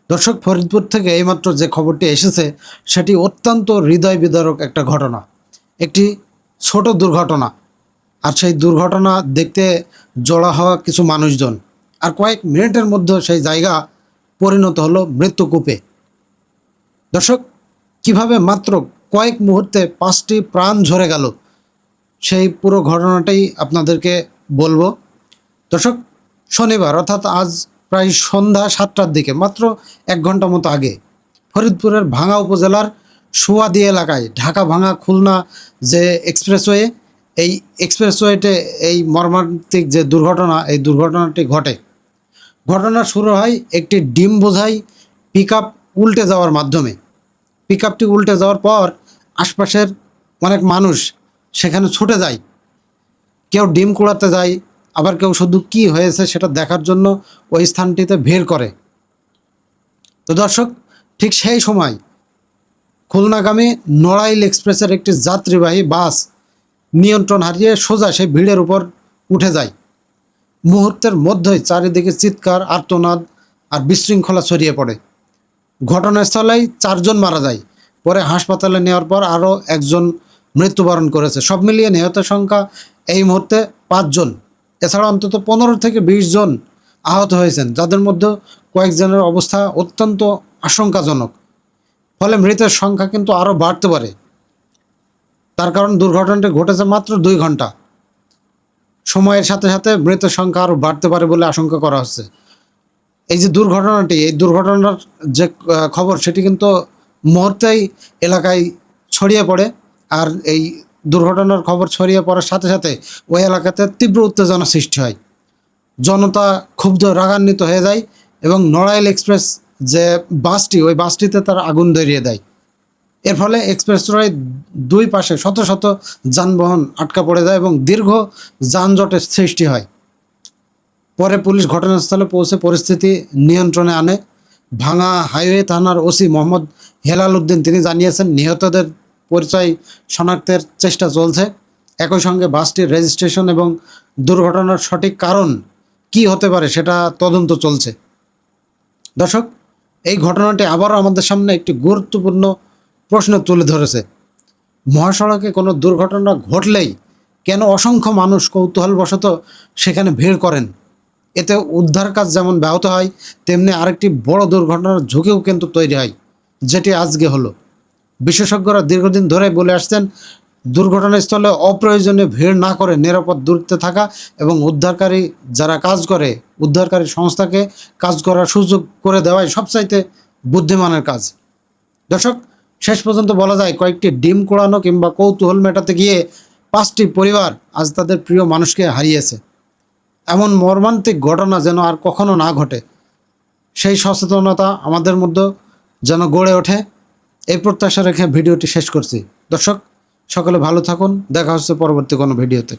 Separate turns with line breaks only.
দর্শক, ফরিদপুর থেকে এইমাত্র যে খবরটি এসেছে সেটি অত্যন্ত হৃদয় বিদারক একটা ঘটনা, একটি ছোট দুর্ঘটনা। আর সেই দুর্ঘটনা দেখতে জড়ো হওয়া কিছু মানুষজন, আর কয়েক মিনিটের মধ্যে সেই জায়গা পরিণত হলো মৃত্যুকূপে। দর্শক, কিভাবে মাত্র কয়েক মুহূর্তে 5টি প্রাণ ঝরে গেল সেই পুরো ঘটনাটাই আপনাদেরকে বলবো। দর্শক, শনিবার অর্থাৎ আজ প্রায় সন্ধ্যা 7টার দিকে, মাত্র 1 ঘন্টা মতো আগে, ফরিদপুরের ভাঙা উপজেলার সুয়াদি এলাকায় ঢাকা ভাঙা খুলনা যে এক্সপ্রেসওয়ে, এই এক্সপ্রেসওয়েতে এই মর্মান্তিক যে দুর্ঘটনা, এই দুর্ঘটনাটি ঘটে। ঘটনা শুরু হয় একটি ডিম বোঝাই পিকআপ উল্টে যাওয়ার মাধ্যমে। পিকআপটি উল্টে যাওয়ার পর আশপাশের অনেক মানুষ সেখানে ছুটে যায়। কেউ ডিম কুড়াতে যায়, আবার কেউ শুধু কি হয়েছে সেটা দেখার জন্য ওই স্থানটিতে ভিড় করে। তো দর্শক, ঠিক সেই সময় খুলনাগামী নড়াইল এক্সপ্রেসের একটি যাত্রীবাহী বাস নিয়ন্ত্রণ হারিয়ে সোজা সেই ভিড়ের উপর উঠে যায়। মুহূর্তের মধ্যেই চারিদিকে চিৎকার, আর্তনাদ আর বিশৃঙ্খলা ছড়িয়ে পড়ে। ঘটনাস্থলেই 4 জন মারা যায়। পরে হাসপাতালে নেওয়ার পর আরও 1 জন মৃত্যুবরণ করেছে। সব মিলিয়ে নিহতের সংখ্যা এই মুহূর্তে 5 জন। এছাড়া অন্তত 15 থেকে 20 জন আহত হয়েছেন, যাদের মধ্যে কয়েকজনের অবস্থা অত্যন্ত আশঙ্কাজনক। ফলে মৃতের সংখ্যা কিন্তু আরও বাড়তে পারে। তার কারণ দুর্ঘটনাটি ঘটেছে মাত্র 2 ঘন্টা। সময়ের সাথে সাথে মৃতের সংখ্যা আরও বাড়তে পারে বলে আশঙ্কা করা হচ্ছে। এই যে দুর্ঘটনাটি, এই দুর্ঘটনার যে খবর সেটি কিন্তু মুহূর্তেই এলাকায় ছড়িয়ে পড়ে। আর এই দুর্ঘটনার খবর ছড়িয়ে পড়ার সাথে সাথে ওই এলাকাতে তীব্র উত্তেজনা সৃষ্টি হয়। জনতা ক্ষুব্ধ, রাগান্বিত হয়ে যায় এবং নড়াইল এক্সপ্রেস যে বাসটি, ওই বাসটিতে তারা আগুন ধরিয়ে দেয়। এর ফলে এক্সপ্রেসওয়ের 2 পাশে শত শত যানবাহন আটকা পড়ে যায় এবং দীর্ঘ যানজটের সৃষ্টি হয়। পরে পুলিশ ঘটনাস্থলে পৌঁছে পরিস্থিতি নিয়ন্ত্রণে আনে। ভাঙা হাইওয়ে থানার ওসি মোহাম্মদ হেলাল উদ্দিন তিনি জানিয়েছেন, নিহতদের পরিচয় শনাক্তের চেষ্টা চলছে। একই সঙ্গে বাসটির রেজিস্ট্রেশন এবং দুর্ঘটনার সঠিক কারণ কি হতে পারে সেটা তদন্ত চলছে। দর্শক, এই ঘটনাটি আবারও আমাদের সামনে একটি গুরুত্বপূর্ণ প্রশ্ন তুলে ধরেছে। মহাসড়কে কোনো দুর্ঘটনা ঘটলেই কেন অসংখ্য মানুষ কৌতূহলবশত সেখানে ভিড় করেন? এতে উদ্ধার কাজ যেমন ব্যাহত হয়, তেমনি আরেকটি বড় দুর্ঘটনার ঝুঁকিও কিন্তু তৈরি হয়, যেটি আজকে হলো। বিশেষজ্ঞরা দীর্ঘদিন ধরে বলে আসছেন, দুর্ঘটনাস্থলে অপ্রয়োজনীয় ভিড় না করে নিরাপদ দূরত্বে থাকা এবং উদ্ধারকারী যারা কাজ করে, উদ্ধারকারী সংস্থাকে কাজ করার সুযোগ করে দেওয়াই সবচাইতে বুদ্ধিমানের কাজ। দর্শক, শেষ পর্যন্ত বলা যায়, কয়েকটি ডিম কোড়ানো কিংবা কৌতূহল মেটাতে গিয়ে 5টি পরিবার আজ তাদের প্রিয় মানুষকে হারিয়েছে। এমন মর্মান্তিক ঘটনা যেন আর কখনো না ঘটে, সেই সচেতনতা আমাদের মধ্যে যেন গড়ে ওঠে, এই প্রত্যাশা রেখে ভিডিওটি শেষ করছি। দর্শক, সকলে ভালো থাকুন। দেখা হচ্ছে পরবর্তী কোনো ভিডিওতে।